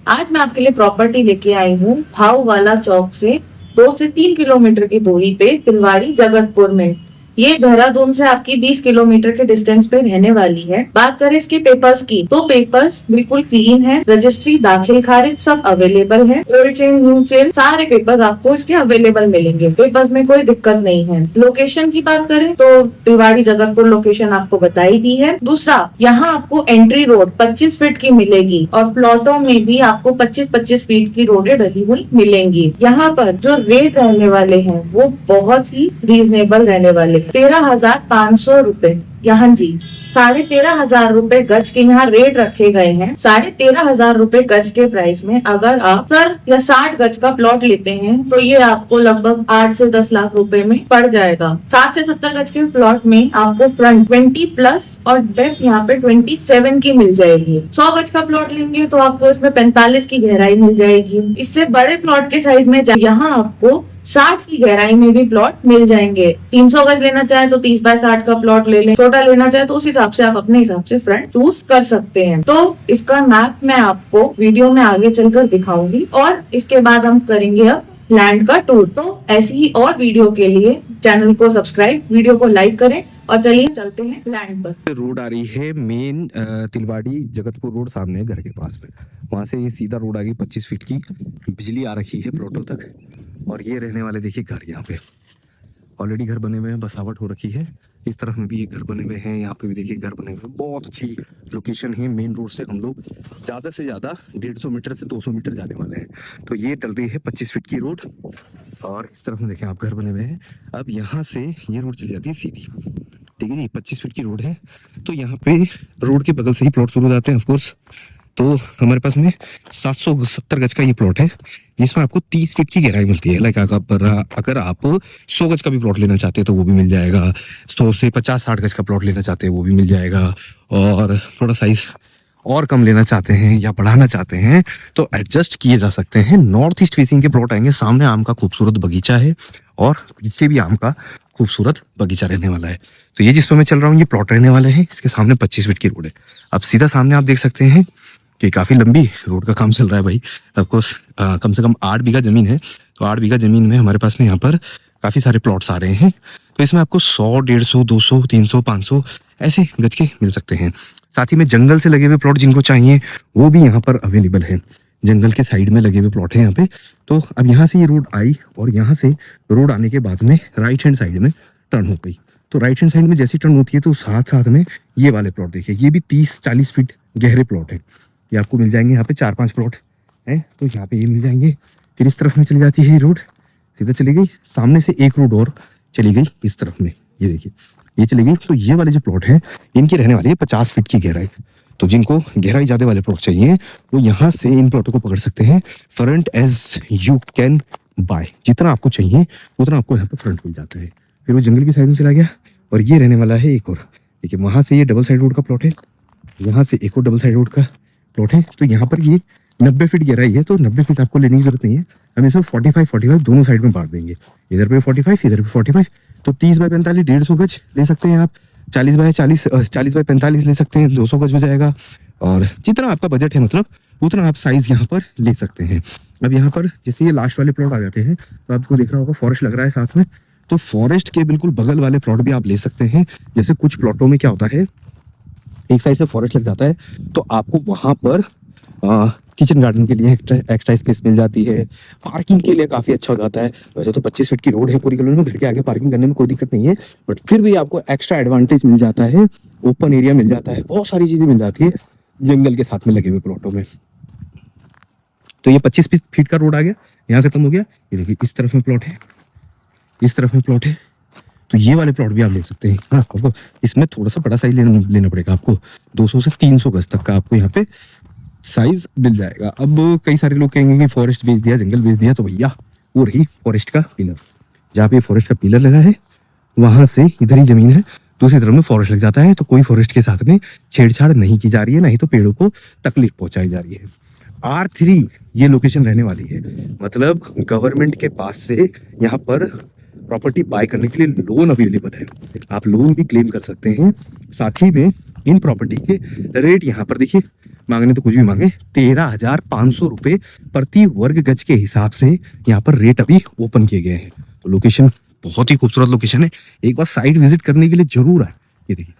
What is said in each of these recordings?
आज मैं आपके लिए प्रॉपर्टी लेके आई हूँ भाव वाला चौक से 2 से 3 किलोमीटर की दूरी पे तिलवाड़ी जगतपुर में। ये देहरादून से आपकी 20 किलोमीटर के डिस्टेंस पे रहने वाली है। बात करें इसके पेपर्स की तो पेपर्स बिल्कुल क्लीन है, रजिस्ट्री दाखिल खारिज सब अवेलेबल है, ओल्ड चेन न्यू चेन सारे पेपर्स आपको इसके अवेलेबल मिलेंगे। पेपर्स में कोई दिक्कत नहीं है। लोकेशन की बात करें तो तिलवाड़ी जगतपुर लोकेशन आपको बताई दी है। दूसरा, यहाँ आपको एंट्री रोड 25 फीट की मिलेगी और प्लॉटों में भी आपको 25-25 फीट की रोडें डली हुई मिलेंगी। यहाँ पर जो रेट रहने वाले हैं वो बहुत ही रीजनेबल रहने वाले, 13,500 रुपए। यहाँ जी 13,500 रुपए गज के यहाँ रेट रखे गए हैं। 13,500 रुपए गज के प्राइस में अगर आप 70 या 60 गज का प्लॉट लेते हैं तो ये आपको लगभग 8 से 10 लाख रुपए में पड़ जाएगा। 60 से 70 गज के प्लॉट में आपको फ्रंट 20+ और डेप्थ यहाँ पे 27 की मिल जाएगी। 100 गज का प्लॉट लेंगे तो आपको इसमें 45 की गहराई मिल जाएगी। इससे बड़े प्लॉट के साइज में यहाँ आपको 60 की गहराई में भी प्लॉट मिल जाएंगे। 300 गज लेना चाहे तो 30x60 का प्लॉट ले लें, छोटा लेना चाहे तो उस हिसाब से आप अपने हिसाब से फ्रंट चूज कर सकते हैं। तो इसका मैप मैं आपको वीडियो में आगे चलकर दिखाऊंगी और इसके बाद हम करेंगे अब लैंड का टूर। तो ऐसी ही और वीडियो के लिए चैनल को सब्सक्राइब, वीडियो को लाइक करें और चलिए चलते हैं लैंड पर। रोड आ रही है मेन तिलवाड़ी जगतपुर रोड सामने है घर के पास में। वहां से ये सीधा रोड आ गई 25 फीट की। बिजली आ रखी है प्लॉटों तक और ये रहने वाले देखिए घर। यहाँ पे ऑलरेडी घर बने हुए हैं, बसावट हो रखी है। इस तरफ में भी एक घर बने हुए हैं, यहाँ पे भी देखिए घर बने हुए हैं। बहुत अच्छी लोकेशन है। मेन रोड से हम लोग ज़्यादा से ज़्यादा 150 मीटर से 200 मीटर जाने वाले हैं। तो ये डल रही है 25 फीट की रोड और इस तरफ में देखें आप घर बने हुए हैं। अब यहाँ से ये रोड चली जाती है सीधी, ठीक है जी। 25 फीट की रोड है तो यहाँ पे रोड के बगल से ही प्लॉट शुरू हो जाते हैं ऑफकोर्स। तो हमारे पास में 770 गज का ये प्लॉट है जिसमें आपको 30 फीट की गहराई मिलती है। लाइक अगर आप 100 गज का भी प्लॉट लेना चाहते हैं तो वो भी मिल जाएगा। 100 से 50-60 गज का प्लॉट लेना चाहते हैं वो भी मिल जाएगा। और थोड़ा साइज और कम लेना चाहते हैं या बढ़ाना चाहते हैं तो एडजस्ट किए जा सकते हैं। नॉर्थ ईस्ट फेसिंग के प्लॉट आएंगे। सामने आम का खूबसूरत बगीचा है और पीछे भी आम का खूबसूरत बगीचा रहने वाला है। तो ये जिसमें मैं चल रहा हूँ ये प्लॉट रहने वाले हैं। इसके सामने 25 फीट की रोड है। अब सीधा सामने आप देख सकते हैं कि काफी लंबी रोड का काम चल रहा है भाई। ऑफकोर्स कम से कम 8 बीघा जमीन है। तो 8 बीघा जमीन में हमारे पास में यहाँ पर काफी सारे प्लॉट्स आ रहे हैं। तो इसमें आपको 100, 150, 200, 300, 500 ऐसे गज के मिल सकते हैं। साथ ही में जंगल से लगे हुए प्लॉट जिनको चाहिए वो भी यहाँ पर अवेलेबल है। जंगल के साइड में लगे हुए प्लॉट है यहाँ पे। तो अब यहाँ से ये रोड आई और यहाँ से रोड आने के बाद में राइट हैंड साइड में टर्न हो गई। तो राइट हैंड साइड में जैसी टर्न होती है तो साथ साथ में ये वाले प्लॉट देखिए, ये भी 30-40 फीट गहरे प्लॉट है। ये आपको मिल जाएंगे यहाँ पे 4-5 प्लॉट है। तो यहाँ पे ये मिल जाएंगे। फिर इस तरफ में चली जाती है ये रोड, सीधा चली गई। सामने से एक रोड और चली गई इस तरफ में, ये देखिए ये चली गई। तो ये वाले जो प्लॉट है इनकी रहने वाली है 50 फीट की गहराई। तो जिनको गहराई ज्यादा वाले प्लॉट चाहिए वो यहाँ से इन प्लॉटों को पकड़ सकते हैं। Front edge you can buy, जितना आपको चाहिए उतना आपको यहाँ पे फ्रंट मिल जाता है। फिर वो जंगल की साइड में चला गया और ये रहने वाला है एक और। देखिए वहां से ये डबल साइड रोड का प्लॉट है, यहाँ से एक और डबल साइड रोड का प्लॉट है। तो यहाँ पर ये 90 फीट गहराई है। तो 90 फीट आपको लेने की जरूरत नहीं है। हम इसे 45-45 दोनों साइड में बांट देंगे। इधर पे 45 इधर पे 45। तो 30x45 150 गज ले सकते हैं आप। 40x45 ले सकते हैं, 200 गज हो जाएगा। और जितना आपका बजट है मतलब उतना आप साइज यहाँ पर ले सकते हैं। अब यहाँ पर जैसे ये लास्ट वाले प्लॉट आ जाते हैं तो आपको देख रहा होगा फॉरेस्ट लग रहा है साथ में। तो फॉरेस्ट के बिल्कुल बगल वाले प्लॉट भी आप ले सकते हैं। जैसे कुछ प्लॉटों में क्या होता है, एक साइड से फॉरेस्ट लग जाता है तो आपको वहां पर किचन गार्डन के लिए एक्स्ट्रा स्पेस मिल जाती है। पार्किंग के लिए काफी अच्छा हो जाता है। वैसे तो 25 फीट की रोड है पूरी कॉलोनी में, घर के आगे पार्किंग करने में कोई दिक्कत नहीं है, बट फिर भी आपको एक्स्ट्रा एडवांटेज मिल जाता है। ओपन एरिया मिल जाता है, बहुत सारी चीजें मिल जाती है जंगल के साथ में लगे हुए प्लॉटों में। तो ये 25 फीट का रोड आ गया, यहाँ खत्म हो गया। ये देखिए इस तरफ में प्लॉट है, इस तरफ में प्लॉट है। तो ये वाले प्लॉट भी आप ले सकते हैं। हाँ, आपको इसमें थोड़ा सा बड़ा साइज लेना पड़ेगा। आपको 200 से 300 गज तक का आपको यहाँ पे साइज मिल जाएगा। अब कई सारे लोग कहेंगे कि फॉरेस्ट बेच दिया, जंगल बेच दिया, तो भैया वो रही फॉरेस्ट का पिलर। जहाँ पे फॉरेस्ट का पिलर लगा है वहां से इधर ही जमीन है, दूसरी तरफ में फॉरेस्ट लग जाता है। तो कोई फॉरेस्ट के साथ में छेड़छाड़ नहीं की जा रही है, नहीं तो पेड़ों को तकलीफ पहुंचाई जा रही है। R3 ये लोकेशन रहने वाली है, मतलब गवर्नमेंट के पास से यहाँ पर प्रॉपर्टी बाय करने के लिए लोन अवेलेबल है। आप लोन भी क्लेम कर सकते हैं। साथ ही में इन प्रॉपर्टी के रेट यहाँ पर देखिए मांगने तो कुछ भी मांगे, 13,500 रुपये प्रति वर्ग गज के हिसाब से यहाँ पर रेट अभी ओपन किए गए हैं। तो लोकेशन बहुत ही खूबसूरत लोकेशन है, एक बार साइट विजिट करने के लिए जरूर आए। ये देखिए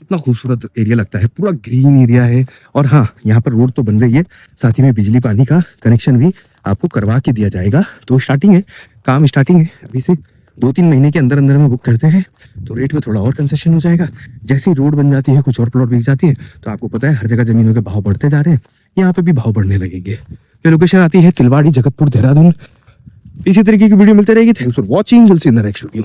कितना खूबसूरत एरिया लगता है, पूरा ग्रीन एरिया है। और हाँ, यहाँ पर रोड तो बन रही है, साथ ही में बिजली पानी का कनेक्शन भी आपको करवा के दिया जाएगा। तो स्टार्टिंग है, काम स्टार्टिंग है, अभी से 2-3 महीने के अंदर अंदर में बुक करते हैं तो रेट में थोड़ा और कंसेशन हो जाएगा। जैसे ही रोड बन जाती है, कुछ और प्लॉट बिक जाती है, तो आपको पता है हर जगह जमीनों के भाव बढ़ते जा रहे हैं, यहाँ पे भी भाव बढ़ने लगेंगे। ये लोकेशन आती है तिलवाड़ी, जगतपुर, देहरादून। इसी तरीके की वीडियो मिलती रहेगी। Thanks for watching, will see in the next video.